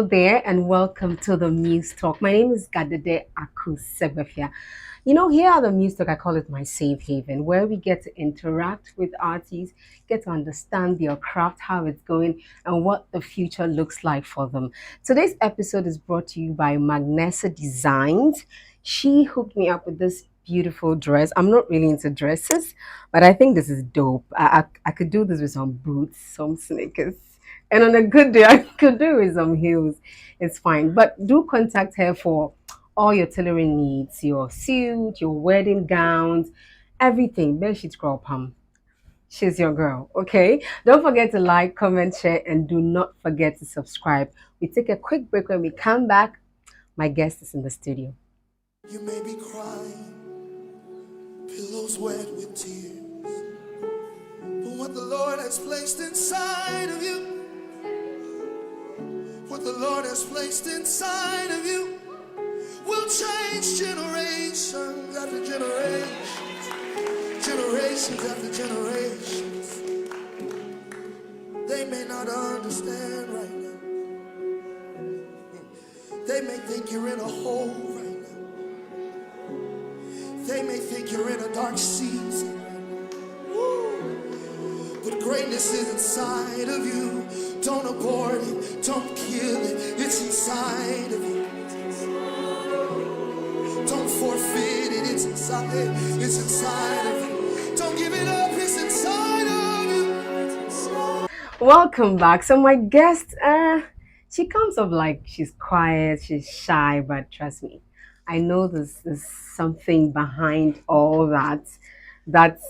there, and welcome to the Muse Talk. My name is Gadede Akusebefia. Here are the Muse Talk, I call it my safe haven, where we get to interact with artists, get to understand their craft, how it's going, and what the future looks like for them. Today's episode is brought to you by Magnessa Designs. She hooked me up with this beautiful dress. I'm not really into dresses, but I think this is dope. I could do this with some boots, some sneakers. And on a good day, I could do with some heels. It's fine. But do contact her for all your tailoring needs, your suit, your wedding gowns, everything. Bedsheet girl Pam. She's your girl. Okay. Don't forget to like, comment, share, and do not forget to subscribe. We take a quick break. When we come back, my guest is in the studio. You may be crying, pillows wet with tears. But what the Lord has placed inside of you, what the Lord has placed inside of you, will change generations after generations, generations after generations. They may not understand right now. They may think you're in a hole right now. They may think you're in a dark season. But greatness is inside of you. Don't abort it, don't kill it. It's inside of you. Don't forfeit it, it's inside of you. Don't give it up, it's inside of you. Welcome back. So my guest, she comes up like she's quiet, she's shy, but trust me, I know there's something behind all that. That's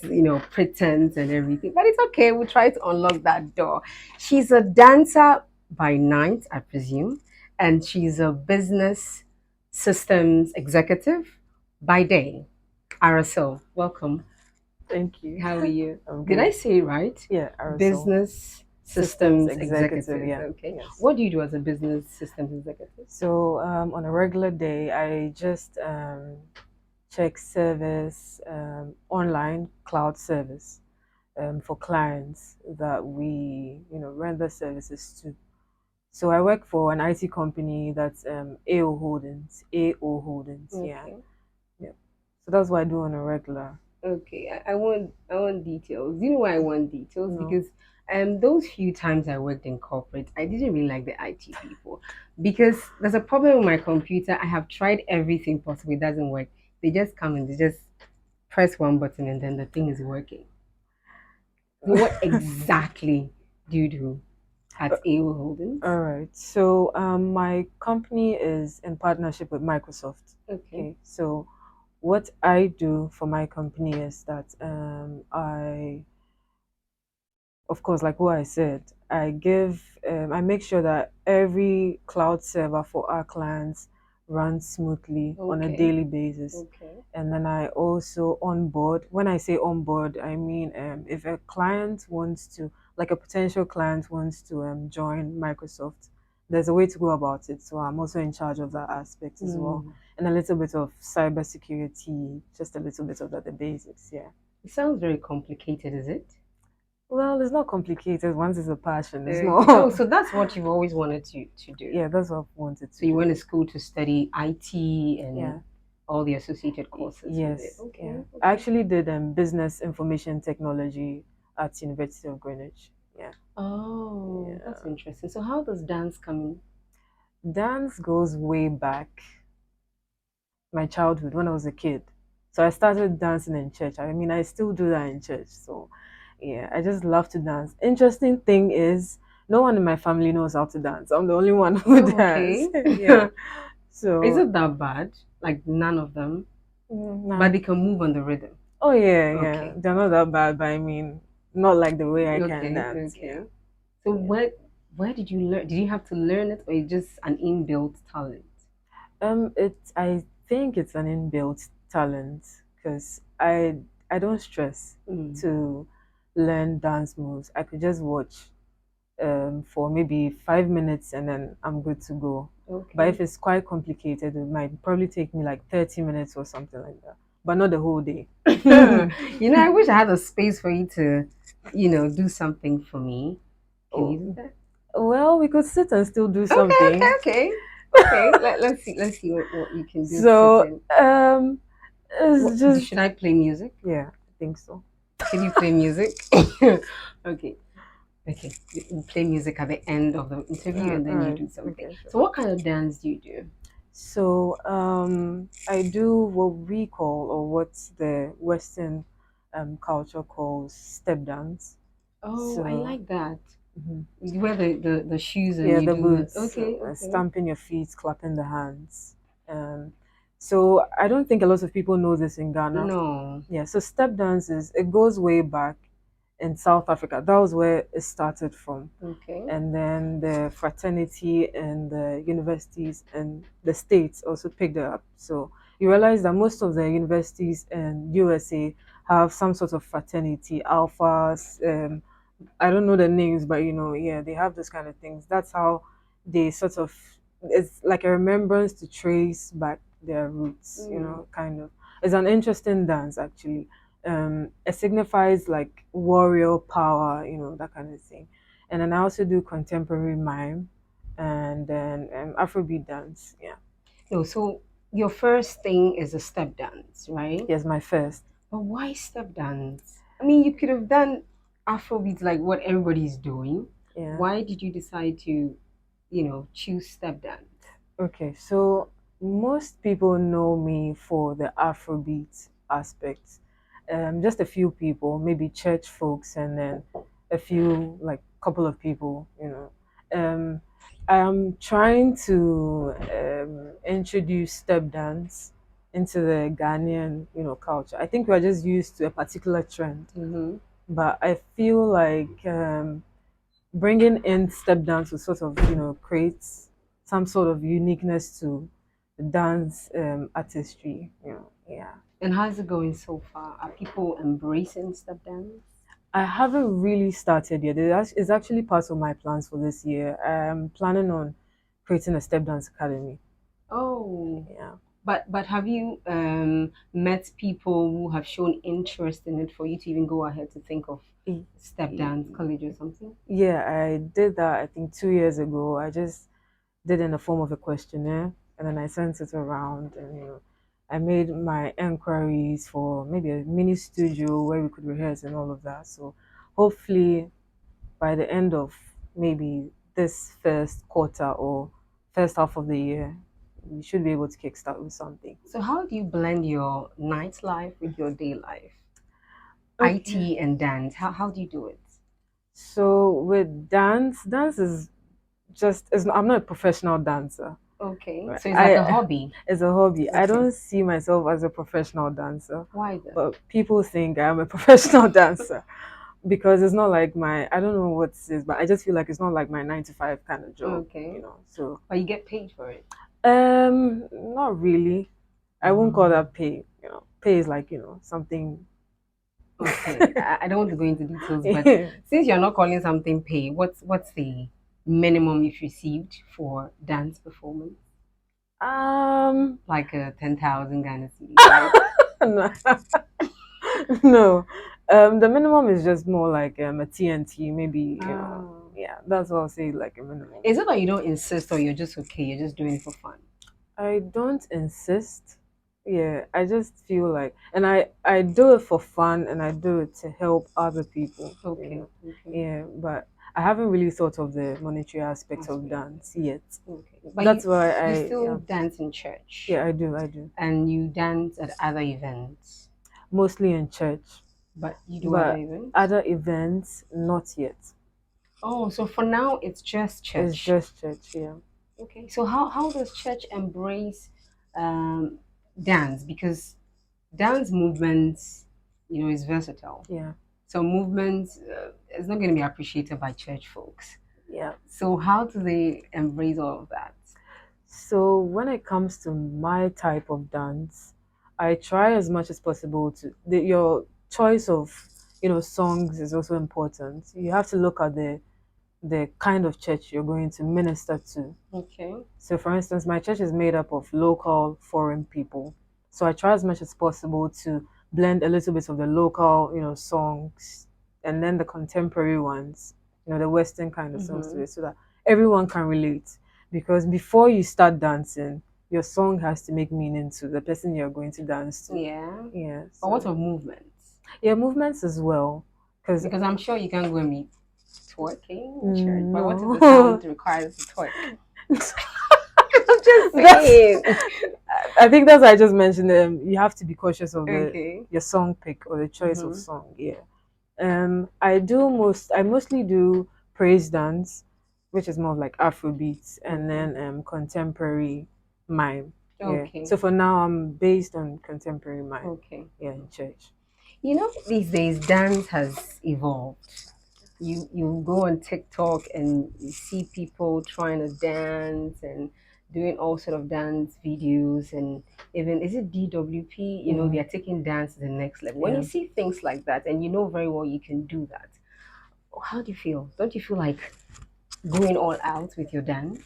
pretense and everything, but it's okay. We'll try to unlock that door. She's a dancer by night, I presume, and she's a business systems executive by day. Arasoul, welcome. Thank you. How are you? I'm Did good. I say it right? Yeah, Arasoul. Business systems executive. Yeah. Okay. Yes. What do you do as a business systems executive? So on a regular day, I just check service, online cloud service for clients that we render services to. So I work for an IT company that's AO Holdings. AO Holdings. Yeah. Okay. Yeah. So that's what I do on a regular. Okay. I want details. You know why I want details? No. Because those few times I worked in corporate, I didn't really like the IT people because there's a problem with my computer. I have tried everything possible. It doesn't work. They just come and they just press one button and then the thing is working. So what exactly do you do at AO Holdings? All right. So my company is in partnership with Microsoft. Okay. So what I do for my company is that of course, like what I said, I make sure that every cloud server for our clients runs smoothly on a Okay. daily basis. Okay. And then I also onboard. When I say onboard, I mean if a client wants to, like a potential client wants to join Microsoft, there's a way to go about it. So I'm also in charge of that aspect as well. And a little bit of cybersecurity, just a little bit of that, the basics, yeah. It sounds very complicated, is it? Well, it's not complicated once it's a passion. It's Oh, more. so that's what you've always wanted to do. Yeah, that's what I've wanted to So you do. went to school to study IT and Yeah. all the associated courses with it. Yes. Okay. Yeah. Okay. I actually did business information technology at University of Greenwich. Yeah. Oh, Yeah. that's interesting. So how does dance come in? Dance goes way back. My childhood when I was a kid. So I started dancing in church. I mean, I still do that in church. So yeah, I just love to dance. Interesting thing is, no one in my family knows how to dance. I'm the only one who Okay. dance. Yeah. So Is it that bad? Like none of them? nah. But they can move on the rhythm. Oh yeah, yeah. Okay. They're not that bad, but I mean, not like the way I Okay. can dance. Okay. Yeah. So Yeah. where did you learn? Did you have to learn it or it's just an inbuilt talent? I think it's an inbuilt talent because I don't stress to learn dance moves. I could just watch for maybe 5 minutes and then I'm good to go. Okay. But if it's quite complicated, it might probably take me like 30 minutes or something like that. But not the whole day. I wish I had a space for you to, do something for me. Can you do that? Well, we could sit and still do Okay, something. okay, okay. Okay, let's see what you can do So, sitting. it's just, Should I play music? yeah, I think so. Can you play music? Okay. Okay. You play music at the end of the interview and All then you right, do something. okay, sure. So what kind of dance do you do? So, I do what we call, or what the Western culture calls step dance. Oh, I So, like that. mhm. You wear the shoes and Yeah, you the do the boots, okay, okay. stamping your feet, clapping the hands. Um, so I don't think a lot of people know this in Ghana. No. Yeah, so step dances, it goes way back in South Africa. That was where it started from. Okay. And then the fraternity and the universities and the states also picked it up. So you realize that most of the universities in USA have some sort of fraternity, alphas, I don't know the names, but yeah, they have those kind of things. That's how they sort of, it's like a remembrance to trace back their roots, Mm. kind of. It's an interesting dance actually. It signifies like warrior power, that kind of thing. And then I also do contemporary mime and then Afrobeat dance. Yeah. No, so your first thing is a step dance, right? Yes, my first. But why step dance? I mean, you could have done Afrobeats like what everybody's doing. Yeah. Why did you decide to, choose step dance? Okay, so most people know me for the Afrobeat aspect. Just a few people, maybe church folks, and then a few, like, couple of people. Um, I am trying to introduce step dance into the Ghanaian, culture. I think we are just used to a particular trend, Mm-hmm. but I feel like bringing in step dance will sort of create some sort of uniqueness to the dance artistry. Yeah, And how's it going so far? Are people embracing step dance? I haven't really started yet. It's actually part of my plans for this year. I'm planning on creating a step dance academy. Oh, Yeah. but have you met people who have shown interest in it for you to even go ahead to think of Y- step dance y- college or something? yeah, I did that I think 2 years ago. I just did it in the form of a questionnaire, and then I sent it around, and I made my enquiries for maybe a mini studio where we could rehearse and all of that. So hopefully by the end of maybe this first quarter or first half of the year, we should be able to kickstart with something. So how do you blend your nightlife with your day life? Okay. IT and dance. How do you do it? So with dance is I'm not a professional dancer. Okay, Right. so it's like a I hobby. As a hobby. I Okay, don't see myself as a professional dancer, why then? but people think I'm a professional dancer because it's not like I don't know what it is, but I just feel like it's not like my 9 to 5 kind of job. Okay, So but you get paid for it. not really. I won't call that pay. Pay is like something. Okay, I don't want to go into details, but since you're not calling something pay, what's the minimum you've received for dance performance? um, Like a 10,000 Ghana cedis, right? no, no. The minimum is just more like a TNT, maybe. Oh. Yeah, that's what I'll say, like a minimum. Is it that you don't insist or you're just okay, you're just doing it for fun? I don't insist. Yeah, I just feel like, and I do it for fun, and I do it to help other people. Okay, okay. Yeah, but I haven't really thought of the monetary aspect of Aspect. dance yet. Okay. But That's why you I still yeah, dance in church yeah, I do and you dance at other events. mostly in church, But you do other but events? other events not yet. Oh, so for now it's just It's church. just church. Yeah. Okay. So how does church embrace um, dance? Because dance movements, is versatile. Yeah. So movements is not going to be appreciated by church folks. Yeah. So how do they embrace all of that? So when it comes to my type of dance, I try as much as possible your choice of songs is also important. You have to look at the kind of church you're going to minister to. Okay. So for instance, my church is made up of local foreign people. So I try as much as possible to blend a little bit of the local, songs and then the contemporary ones, the Western kind of songs to Mm-hmm. it so that everyone can relate, because before you start dancing, your song has to make meaning to the person you're going to dance to. Yeah. Yeah. But what So of movements? yeah, movements as well. Because Because I'm sure you can go and be twerking in church. But what if the no. sound requires a twerk? I'm just That's saying. I think that's why I just mentioned you have to be cautious of the Okay. your song pick or the choice of Mm-hmm. song. Yeah. I mostly do praise dance, which is more of like Afro beats, and Okay. then contemporary mime. Yeah. Okay. So for now I'm based on contemporary mime. Okay. Yeah, in church. You know, these days dance has evolved. You go on TikTok and you see people trying to dance and doing all sort of dance videos, and even is it DWP? You know, Yeah. they're taking dance to the next level. When you Yeah. see things like that and you know very well you can do that, how do you feel? Don't you feel like going all out with your dance?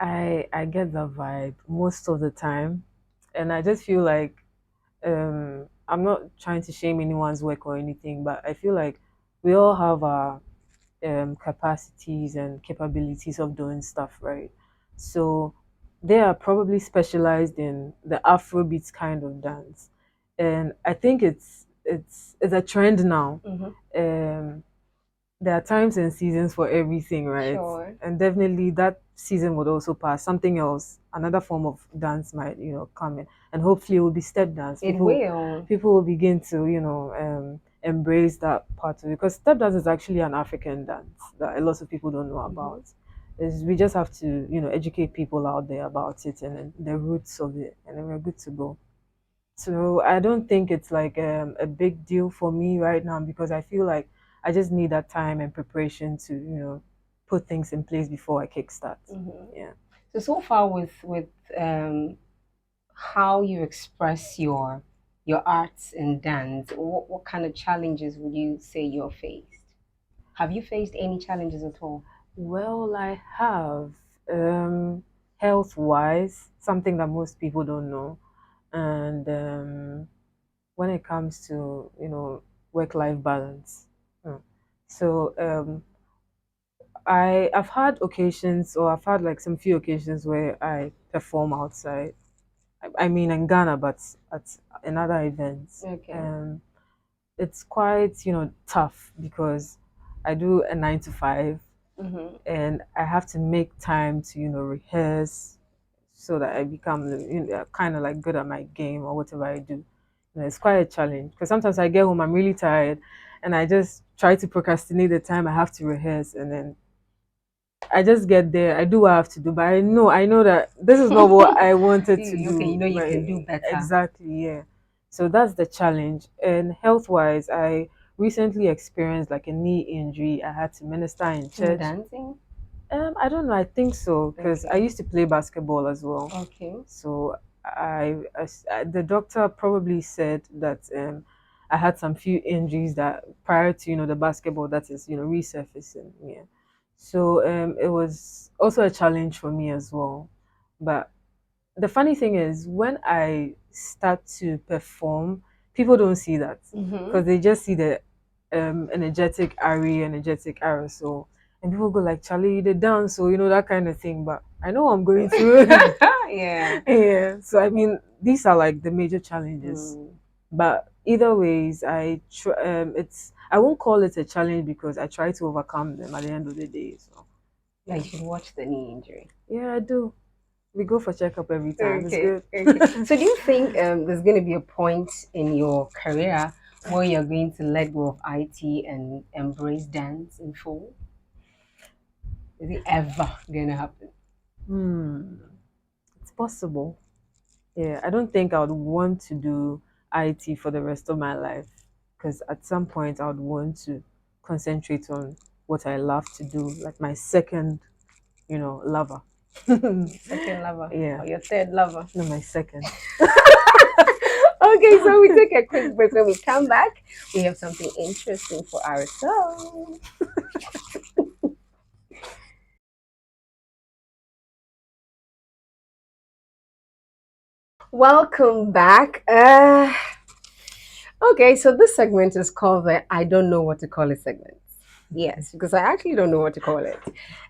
I get the vibe most of the time, and I just feel like I'm not trying to shame anyone's work or anything, but I feel like we all have our capacities and capabilities of doing stuff, right? So they are probably specialized in the Afrobeats kind of dance, and I think it's a trend now. Mm-hmm. Um, there are times and seasons for everything, right? Sure. And definitely that season would also pass. Something else, another form of dance might, come in, and hopefully it will be step dance. It People, will. people will begin to, embrace that part of it, because step dance is actually an African dance that a lot of people don't know Mm-hmm. about. Is we just have to, educate people out there about it and then the roots of it, and then we're good to go. So I don't think it's like a big deal for me right now, because I feel like I just need that time and preparation to, put things in place before I kickstart. Mm-hmm. Yeah. So far with um how you express your arts in dance, what kind of challenges would you say you're faced? Have you faced any challenges at all? Well, I have health wise, something that most people don't know. And when it comes to, work life balance. Mm. So I've had occasions, or I've had like some few occasions where I perform outside. I mean in Ghana, but at in other events. Okay. It's quite, tough, because I do a 9 to 5, Mm-hmm. and I have to make time to, rehearse, so that I become, kind of like good at my game or whatever I do. It's quite a challenge, because sometimes I get home, I'm really tired, and I just try to procrastinate the time I have to rehearse, and then I just get there, I do what I have to do, but I know that this is not what I wanted to Okay, you do. know you But can do better. exactly, yeah. So that's the challenge. And health wise, I recently experienced like a knee injury. I had to minister in In church. dancing? I don't know. I think so, because I Okay. used to play basketball as well. Okay. So the doctor probably said that I had some few injuries that prior to, the basketball that is, resurfacing. Yeah. So it was also a challenge for me as well. But the funny thing is, when I start to perform, people don't see that, Mm-hmm. because they just see the energetic Ari, energetic Arasoul, and people go like, "Charlie, you did dance," so that kind of thing. But I know what I'm going through. Yeah. Yeah. So I mean, these are like the major challenges. Mm. But either ways, I won't call it a challenge, because I try to overcome them at the end of the day. So Yeah, you yeah, should watch the knee injury. yeah, I do. We go for checkup every time. It's Okay, good. okay. So do you think there's going to be a point in your career where you're going to let go of IT and embrace dance in full? Is it ever going to happen? Hmm, it's possible. Yeah, I don't think I would want to do IT for the rest of my life, because at some point I would want to concentrate on what I love to do, like my second, lover. Second lover Yeah, or your third lover? no, my second. Okay, so we take a quick break. When we come back, we have something interesting for ourselves. Welcome back. Okay, so this segment is called the I don't know what to call it segment. Yes, because I actually don't know what to call it.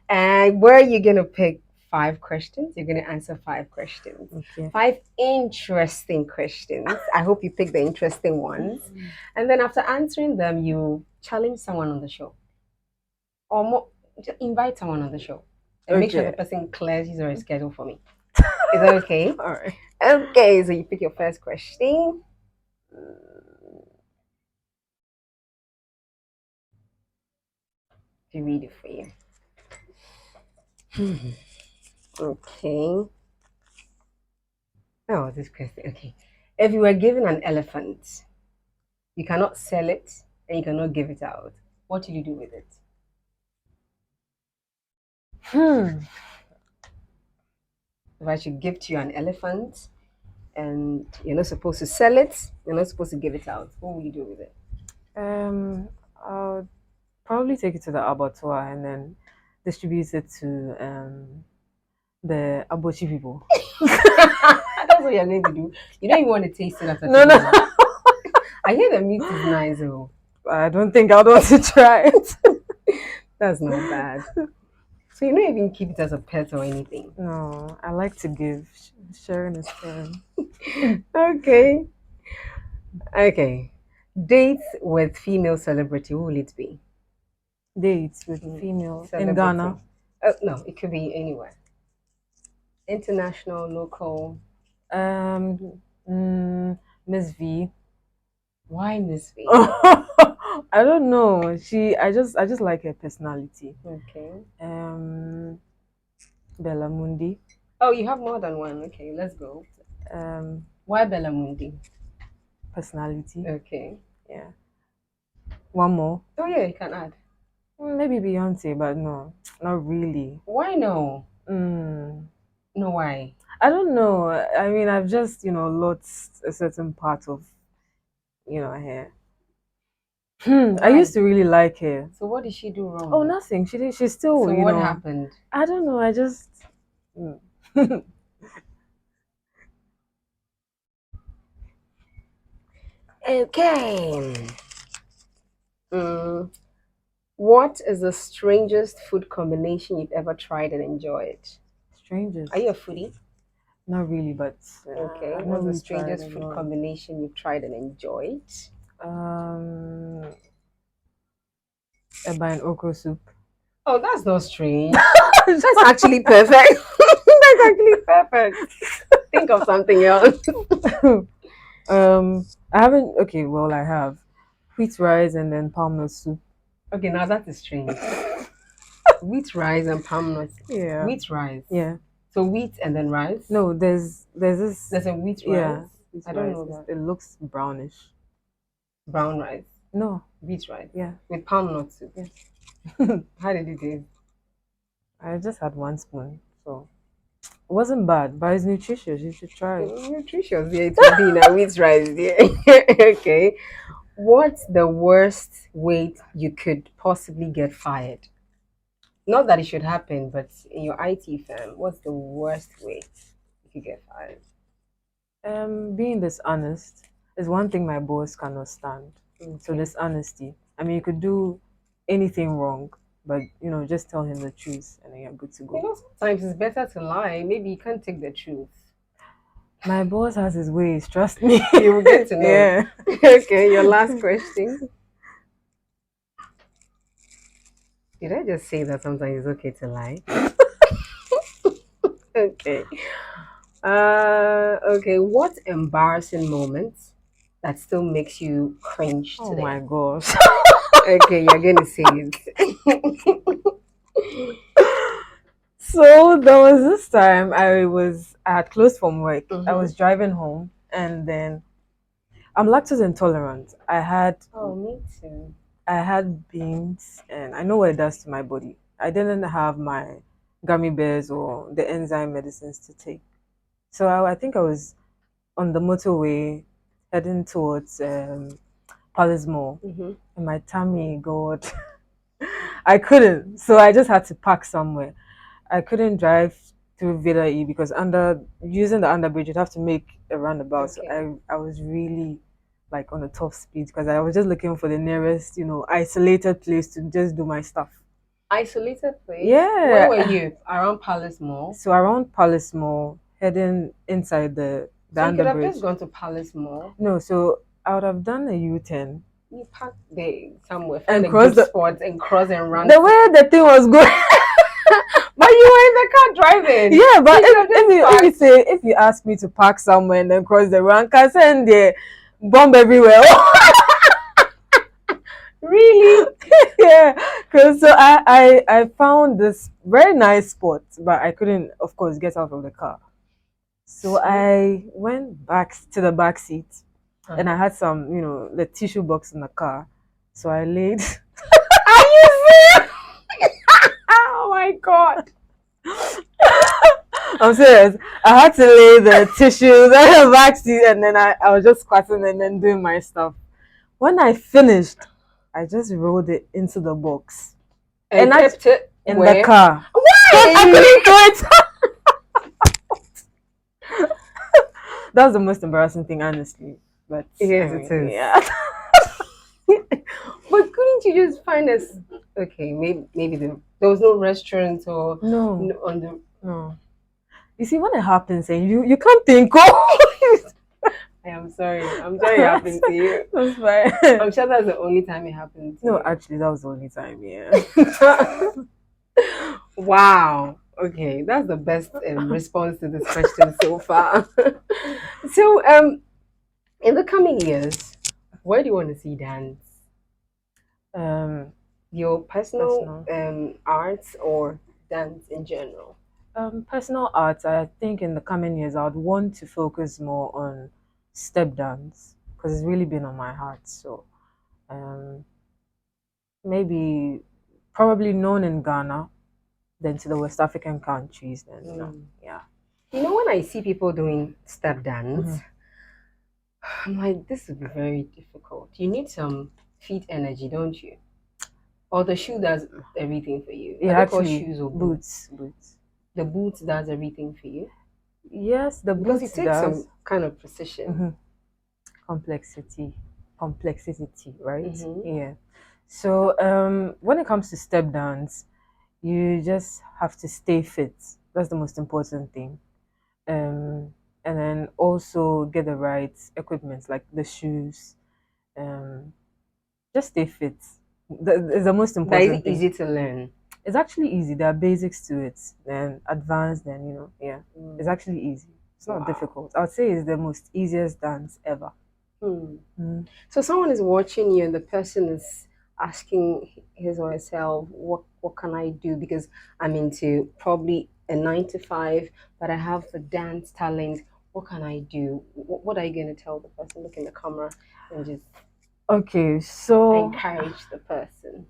And where you're gonna pick 5 questions, you're gonna answer 5 questions. Okay. 5 interesting questions. I hope you pick the interesting ones. And then after answering them, you challenge someone on the show. Or more, just invite someone on the show. And make sure the Okay. person clears his or her schedule for me. Is that okay? All right. Okay, so you pick your first question. To read it for you. Okay. Oh, this question. Okay. If you were given an elephant, you cannot sell it and you cannot give it out. What will you do with it? Hmm. If I should gift you an elephant and you're not supposed to sell it, you're not supposed to give it out, what will you do with it? Um, I'll probably take it to the abattoir and then distribute it to the Abochi people. That's what you're going to do. You don't even want to taste it after No, taking no. it. I hear the meat is nice, oh. I don't think I'd want to try it. That's not bad. So you don't even keep it as a pet or anything. No, I like to give. Sharing is caring. Okay. Okay. Dates with female celebrity, who will it be? Dates with female in Celebrity. Ghana. No, it could be anywhere. International, local. Um, Miss V. Why Miss V? I don't know. I just like her personality. Okay. Bella Mundi. Oh, you have more than one. Okay, let's go. Um, Why Bellamundi? Personality. Okay. Yeah. One more. Oh yeah, you can add. Maybe Beyonce, but no, not really. Why no? Mm, No, why? I don't know. I mean, I've just, lost a certain part of, her. I Why? used to really like her. So what did she do Oh, wrong? nothing. She's still, So what happened? I don't know. I just. Mm. Okay. Mm, what is the strangest food combination you've ever tried and enjoyed? Strangers. Are you a foodie? Not really, but Okay. I've not What's the really tried strangest a food lot. combination you've tried and enjoyed? Um, Eba and okra soup. Oh, that's not strange. That's actually perfect. That's actually perfect. Think of something else. I haven't. Okay, well, I have wheat rice and then palm nut soup. Okay, now that is strange. Wheat rice and palm nuts. Yeah, Wheat rice. yeah. So wheat and then rice. No, there's this. There's a wheat Yeah, rice. wheat I don't rice. know that. It looks brownish. Brown rice. No, Wheat rice. yeah, With palm nuts soup. yeah. How did it taste? I just had one spoon, so it wasn't bad, but it's nutritious. You should try it. Nutritious. Yeah, it will be in a wheat rice. Yeah. Okay. What's the worst way you could possibly get fired? Not that it should happen, but in your IT firm, what's the worst way you could get fired? Being dishonest is one thing my boss cannot stand. So Okay. dishonesty. I mean, you could do anything wrong, but just tell him the truth, and then you're good to You go. know, sometimes it's better to lie. Maybe you can't take the truth. My boss has his ways. Trust me. You will get to know. Yeah. Okay, your last question. Did I just say that sometimes it's okay to lie? Okay. Okay. What embarrassing moment that still makes you cringe Oh my today? gosh. Okay, you're gonna say it. So there was this time I had closed from work. I Mhm. was driving home, and then I'm lactose intolerant. Oh, me too. I had beans, and I know what it does to my body. I didn't have my gummy bears or the enzyme medicines to take. So I think I was on the motorway heading towards Palace Mall, Hmm. and my tummy, God, I couldn't. So I just had to park somewhere. I couldn't drive through Villa E because under using the underbridge, you'd have to make a roundabout. So Okay. I was really like on a top speed because I was just looking for the nearest, isolated place to just do my stuff. Isolated place? Where were Yeah. you? Around Palace Mall? So around Palace Mall, heading inside the So you could have underbridge. just gone to Palace Mall. No, so I would have done a U-turn You park there somewhere, find and a cross good the spot and cross and run. the way the thing was going. But you were in the car driving. Yeah, but You could have just if parked. if you ask me to park somewhere and then cross the road, can send the bomb everywhere. Really? Yeah, because so I found this very nice spot, but I couldn't, of course, get out of the car. So So, I went back to the back seat, and I uh-huh. had some, the tissue box in the car. So I laid. Are you serious? Oh my god. I'm serious. I had to lay the tissues in the back seat, and then I was just squatting and then doing my stuff. When I finished, I just rolled it into the box And and I kept it in the where? car. Why? I couldn't throw it. That was the most embarrassing thing, honestly. But Yes, it anyway, is. yeah. But couldn't you just find us? Okay, maybe there was no restaurant or No, on the. no. You see, when it happens, and you can't think. Oh, I am sorry. I'm sorry it happened to you. that's fine. I'm sure that's the only time it happened to No, you. actually, that was the only time. Yeah. Wow. Okay, that's the best response to this question so far. So, in the coming years, where do you want to see dance? Um, Your personal personal. arts or dance in general? Personal arts. I think in the coming years, I would want to focus more on step dance because it's really been on my heart. So, um, maybe probably known in Ghana, then to the West African countries. Then yeah. You know, when I see people doing step dance, Mhm. I'm like, this would be very difficult. You need some feet energy, don't you? Or the shoe does everything for you. Are Yeah, they called actually, shoes or boots? boots. The boots does everything for you Yes, the because it boots takes does. some kind of precision. Mhm. Complexity, complexity, right? Mm-hmm. Yeah. So when it comes to step dance, you just have to stay fit. That's the most important thing. And then also get the right equipment, like the shoes. Um, just stay fit. That is the most That is important thing. easy to learn. It's actually easy. There are basics to it. Then advanced. Then yeah. It's actually easy. It's not Wow. difficult. I would say it's the most easiest dance ever. Hmm. Mm. So someone is watching you and the person is asking his or herself, what can I do? Because I'm into probably a 9 to 5, but I have the dance talent. What can I do? What are you going to tell the person? Look in the camera and just Okay, so encourage the person.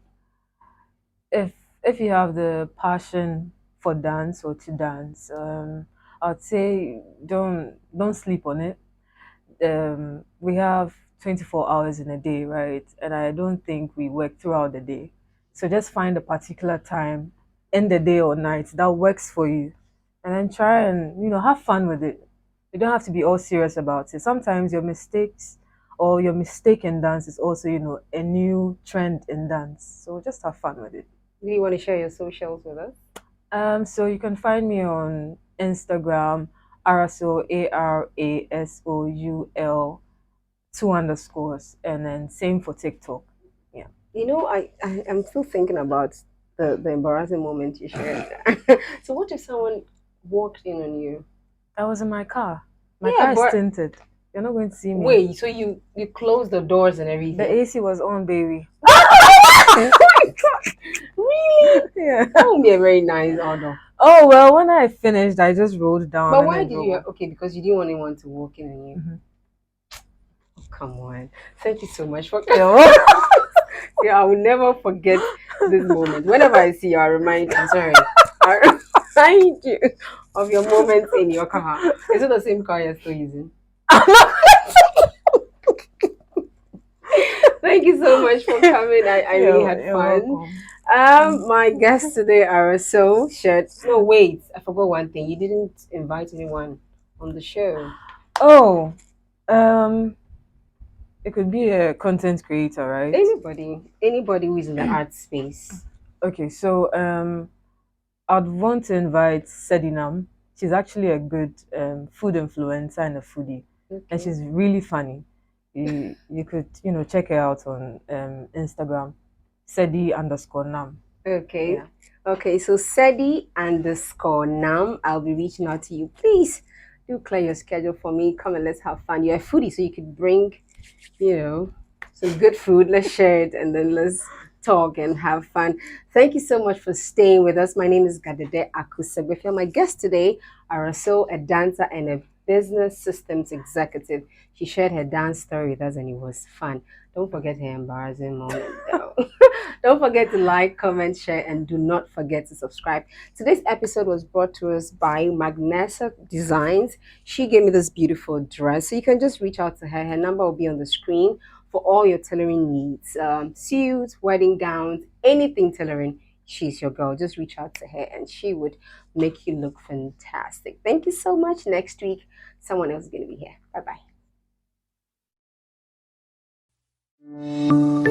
if if you have the passion for dance or to dance, I'd say don't sleep on it. We have 24 hours in a day, right? And I don't think we work throughout the day. So just find a particular time in the day or night that works for you, and then try and have fun with it. You don't have to be all serious about it. Sometimes your mistakes or your mistake in dance is also a new trend in dance. So just have fun with it. Do you want to share your socials with us? So you can find me on Instagram, Arasoul, Arasoul, two underscores, and then same for TikTok. Yeah. You know, I am still thinking about the embarrassing moment you shared. So what if someone walked in on you? I was in my car. My Yeah, car is but tinted. You're not going to see me. wait, so you closed the doors and The everything? AC was on, baby. Oh my God. Really? Yeah. That would be a very nice order. Oh well, when I finished, I just rolled down But and why then did drove you? off. Okay, because you didn't want anyone to walk in on you. Mhm. Oh, come on. Thank you so much for Yeah. Yeah, I will never forget this moment. Whenever I see you, I remind I'm sorry. I remind you of your moments in your car. Is it the same car you're still using? Thank you so much for coming. I really had You're fun. welcome. My guests today are so shared. No, wait, I forgot one thing. You didn't invite anyone on the show. Oh, um, It could be a content creator, right? Anybody who is in the art space. Okay, so I'd want to invite Sedinam. She's actually a good food influencer and a foodie, and Okay. she's really funny. You could check her out on Instagram, Sedi underscore Nam. Okay. Yeah. Okay, so Sedi underscore Nam, I'll be reaching out to you. Please do clear your schedule for me. Come and let's have fun. You're a foodie, so you could bring, you know, some good food. Let's share it and then let's talk and have fun. Thank you so much for staying with us. My name is Gadede Akusegbefi. My guest today, Arasoul, a dancer and a business systems executive. She shared her dance story with us and it was fun. Don't forget her embarrassing moment though. Don't forget to like, comment, share, and do not forget to subscribe. Today's episode was brought to us by Magnesa Designs. She gave me this beautiful dress. So you can just reach out to her. Her number will be on the screen for all your tailoring needs. Suits, wedding gowns, anything tailoring. She's your girl. Just reach out to her and she would make you look fantastic. Thank you so much. Next week, someone else is going to be here. Bye bye.